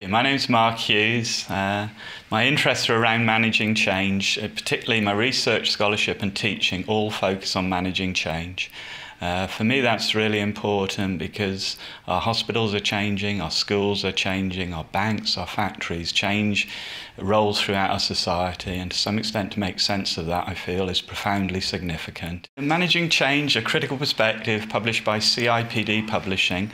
My name's Mark Hughes. My interests are around managing change, particularly my research, scholarship and teaching all focus on managing change. For me that's really important because our hospitals are changing, our schools are changing, our banks, our factories change roles throughout our society, and to some extent to make sense of that I feel is profoundly significant. Managing Change, a critical perspective published by CIPD Publishing,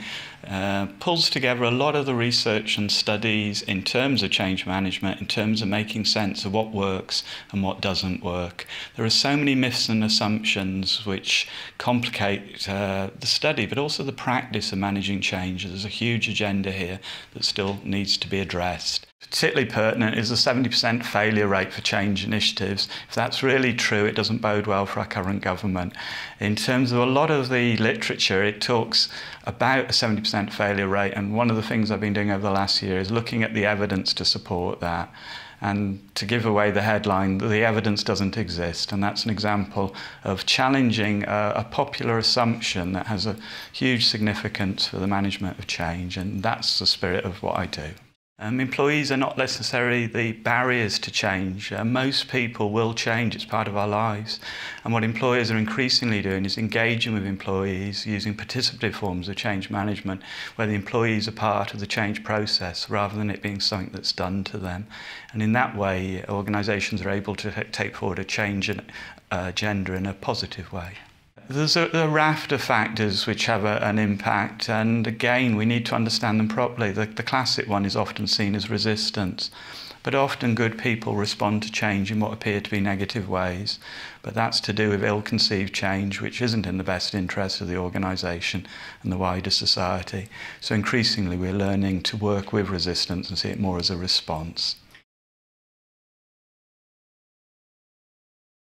pulls together a lot of the research and studies in terms of change management, in terms of making sense of what works and what doesn't work. There are so many myths and assumptions which complicate the study, but also the practice of managing change. There's a huge agenda here that still needs to be addressed. Particularly pertinent is the 70% failure rate for change initiatives. If that's really true, it doesn't bode well for our current government. In terms of a lot of the literature, it talks about a 70% failure rate, and one of the things I've been doing over the last year is looking at the evidence to support that. And to give away the headline, the evidence doesn't exist, and that's an example of challenging a popular assumption that has a huge significance for the management of change, and that's the spirit of what I do. Employees are not necessarily the barriers to change. Most people will change, it's part of our lives. And what employers are increasingly doing is engaging with employees using participative forms of change management, where the employees are part of the change process rather than it being something that's done to them. And in that way, organisations are able to take forward a change agenda in a positive way. There's a raft of factors which have an impact, and again we need to understand them properly. The classic one is often seen as resistance, but often good people respond to change in what appear to be negative ways, but that's to do with ill-conceived change which isn't in the best interest of the organisation and the wider society. So increasingly we're learning to work with resistance and see it more as a response.